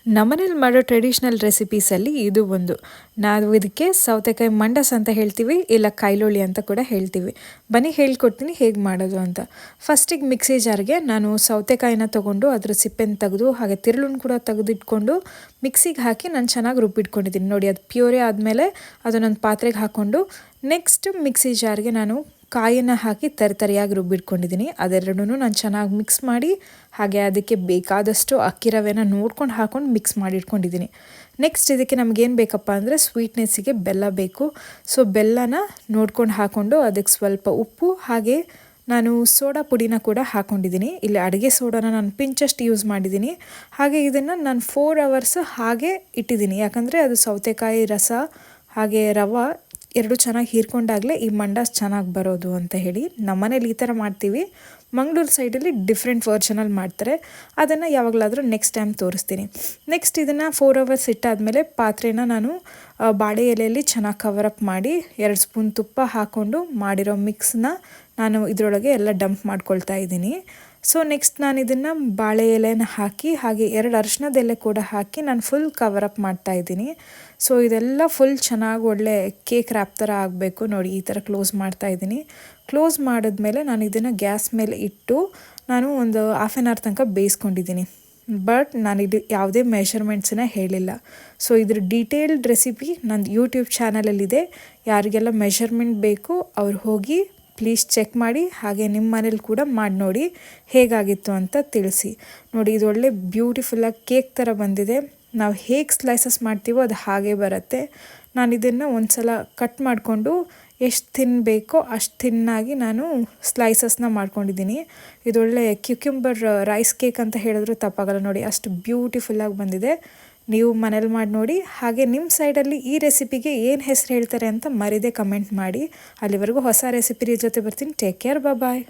ನಮ್ಮನೇಲಿ ಮಾಡೋ ಟ್ರೆಡಿಷ್ನಲ್ ರೆಸಿಪೀಸಲ್ಲಿ ಇದು ಒಂದು. ನಾವು ಇದಕ್ಕೆ ಸೌತೆಕಾಯಿ ಮಂಡಸ್ ಅಂತ ಹೇಳ್ತೀವಿ, ಇಲ್ಲ ಕಾಯಿಲುಳ್ಳಿ ಅಂತ ಕೂಡ ಹೇಳ್ತೀವಿ. ಬನ್ನಿ ಹೇಳ್ಕೊಡ್ತೀನಿ ಹೇಗೆ ಮಾಡೋದು ಅಂತ. ಫಸ್ಟಿಗೆ ಮಿಕ್ಸಿ ಜಾರ್ಗೆ ನಾನು ಸೌತೆಕಾಯಿನ ತೊಗೊಂಡು ಅದ್ರ ಸಿಪ್ಪೆನ ತೆಗೆದು ಹಾಗೆ ತಿರುಳನ್ನು ಕೂಡ ತೆಗೆದಿಟ್ಕೊಂಡು ಮಿಕ್ಸಿಗೆ ಹಾಕಿ ನಾನು ಚೆನ್ನಾಗಿ ರುಬ್ಬಿಟ್ಕೊಂಡಿದ್ದೀನಿ. ನೋಡಿ, ಅದು ಪ್ಯೂರೇ ಆದಮೇಲೆ ಅದನ್ನೊಂದು ಪಾತ್ರೆಗೆ ಹಾಕ್ಕೊಂಡು ನೆಕ್ಸ್ಟ್ ಮಿಕ್ಸಿ ಜಾರ್ಗೆ ನಾನು ಕಾಯನ್ನು ಹಾಕಿ ತರಿಯಾಗಿ ರುಬ್ಬಿಟ್ಕೊಂಡಿದ್ದೀನಿ. ಅದೆರಡನ್ನೂ ನಾನು ಚೆನ್ನಾಗಿ ಮಿಕ್ಸ್ ಮಾಡಿ ಹಾಗೆ ಅದಕ್ಕೆ ಬೇಕಾದಷ್ಟು ಅಕ್ಕಿ ರವೆನ ನೋಡ್ಕೊಂಡು ಹಾಕ್ಕೊಂಡು ಮಿಕ್ಸ್ ಮಾಡಿ ಇಟ್ಕೊಂಡಿದ್ದೀನಿ. ನೆಕ್ಸ್ಟ್ ಇದಕ್ಕೆ ನಮಗೇನು ಬೇಕಪ್ಪ ಅಂದರೆ ಸ್ವೀಟ್ನೆಸ್ಸಿಗೆ ಬೆಲ್ಲ ಬೇಕು. ಸೊ ಬೆಲ್ಲನ ನೋಡ್ಕೊಂಡು ಹಾಕ್ಕೊಂಡು ಅದಕ್ಕೆ ಸ್ವಲ್ಪ ಉಪ್ಪು ಹಾಗೆ ನಾನು ಸೋಡಾ ಪುಡಿನ ಕೂಡ ಹಾಕ್ಕೊಂಡಿದ್ದೀನಿ. ಇಲ್ಲಿ ಅಡುಗೆ ಸೋಡಾನ ನಾನು ಪಿಂಚಷ್ಟು ಯೂಸ್ ಮಾಡಿದ್ದೀನಿ. ಹಾಗೆ ಇದನ್ನು ನಾನು 4 hours ಹಾಗೆ ಇಟ್ಟಿದ್ದೀನಿ, ಯಾಕಂದರೆ ಅದು ಸೌತೆಕಾಯಿ ರಸ ಹಾಗೆ ರವೆ ಎರಡು ಚೆನ್ನಾಗಿ ಹೀರ್ಕೊಂಡಾಗಲೇ ಈ ಮಂಡಾಸ್ ಚೆನ್ನಾಗಿ ಬರೋದು ಅಂತ ಹೇಳಿ. ನಮ್ಮನೇಲಿ ಈ ಥರ ಮಾಡ್ತೀವಿ. ಮಂಗಳೂರು ಸೈಡಲ್ಲಿ ಡಿಫ್ರೆಂಟ್ ವರ್ಷನಲ್ಲಿ ಮಾಡ್ತಾರೆ. ಅದನ್ನು ಯಾವಾಗಲಾದರೂ ನೆಕ್ಸ್ಟ್ ಟೈಮ್ ತೋರಿಸ್ತೀನಿ. ನೆಕ್ಸ್ಟ್ ಇದನ್ನು 4 hours ಇಟ್ಟಾದಮೇಲೆ ಪಾತ್ರೆನ ನಾನು ಬಾಳೆ ಎಲೆಯಲ್ಲಿ ಚೆನ್ನಾಗಿ ಕವರಪ್ ಮಾಡಿ 2 ಸ್ಪೂನ್ ತುಪ್ಪ ಹಾಕ್ಕೊಂಡು ಮಾಡಿರೋ ಮಿಕ್ಸ್ನ ನಾನು ಇದರೊಳಗೆ ಎಲ್ಲ ಡಂಪ್ ಮಾಡ್ಕೊಳ್ತಾ ಇದ್ದೀನಿ. ಸೊ ನೆಕ್ಸ್ಟ್ ನಾನು ಇದನ್ನು ಬಾಳೆ ಎಲೆನ ಹಾಕಿ ಹಾಗೆ 2 ಅರಿಶಿಣದ ಎಲೆ ಕೂಡ ಹಾಕಿ ನಾನು ಫುಲ್ ಕವರಪ್ ಮಾಡ್ತಾಯಿದ್ದೀನಿ. ಸೊ ಇದೆಲ್ಲ ಫುಲ್ ಚೆನ್ನಾಗಿ ಒಳ್ಳೆ ಕೇಕ್ ರ್ಯಾಪ್ ಥರ ಆಗಬೇಕು. ನೋಡಿ, ಈ ಥರ ಕ್ಲೋಸ್ ಮಾಡ್ತಾಯಿದ್ದೀನಿ. ಕ್ಲೋಸ್ ಮಾಡಿದ್ಮೇಲೆ ನಾನು ಇದನ್ನು ಗ್ಯಾಸ್ ಮೇಲೆ ಇಟ್ಟು ನಾನು ಒಂದು 1/2 hour ತನಕ ಬೇಯಿಸ್ಕೊಂಡಿದ್ದೀನಿ. ಬಟ್ ನಾನು ಇದು ಯಾವುದೇ ಮೆಷರ್ಮೆಂಟ್ಸನ್ನ ಹೇಳಿಲ್ಲ. ಸೊ ಇದ್ರ ಡೀಟೇಲ್ಡ್ ರೆಸಿಪಿ ನನ್ನ ಯೂಟ್ಯೂಬ್ ಚಾನಲಲ್ಲಿದೆ. ಯಾರಿಗೆಲ್ಲ ಮೆಷರ್ಮೆಂಟ್ ಬೇಕು ಅವ್ರು ಹೋಗಿ ಪ್ಲೀಸ್ ಚೆಕ್ ಮಾಡಿ, ಹಾಗೆ ನಿಮ್ಮ ಮನೇಲಿ ಕೂಡ ಮಾಡಿ ನೋಡಿ ಹೇಗಾಗಿತ್ತು ಅಂತ ತಿಳಿಸಿ. ನೋಡಿ, ಇದು ಒಳ್ಳೆ ಬ್ಯೂಟಿಫುಲ್ಲಾಗಿ ಕೇಕ್ ಥರ ಬಂದಿದೆ. ನಾವು ಹೇಗೆ ಸ್ಲೈಸಸ್ ಮಾಡ್ತೀವೋ ಅದು ಹಾಗೆ ಬರುತ್ತೆ. ನಾನು ಇದನ್ನು ಒಂದು ಸಲ ಕಟ್ ಮಾಡಿಕೊಂಡು ಎಷ್ಟು ತಿನ್ನಬೇಕೋ ಅಷ್ಟು ತಿನ್ನಾಗಿ ನಾನು ಸ್ಲೈಸಸ್ನ ಮಾಡ್ಕೊಂಡಿದ್ದೀನಿ. ಇದೊಳ್ಳೆ ಕ್ಯುಕ್ಯುಂಬರ್ ರೈಸ್ ಕೇಕ್ ಅಂತ ಹೇಳಿದ್ರು ತಪ್ಪಾಗಲ್ಲ. ನೋಡಿ, ಅಷ್ಟು ಬ್ಯೂಟಿಫುಲ್ಲಾಗಿ ಬಂದಿದೆ. ನೀವು ಮನೇಲಿ ಮಾಡಿ ನೋಡಿ. ಹಾಗೆ ನಿಮ್ಮ ಸೈಡಲ್ಲಿ ಈ ರೆಸಿಪಿಗೆ ಏನು ಹೆಸರು ಹೇಳ್ತಾರೆ ಅಂತ ಮರೀದೆ ಕಮೆಂಟ್ ಮಾಡಿ. ಅಲ್ಲಿವರೆಗೂ ಹೊಸ ರೆಸಿಪಿ ಜೊತೆ ಬರ್ತೀನಿ. ಟೇಕ್ ಕೇರ್, ಬಾಯ್.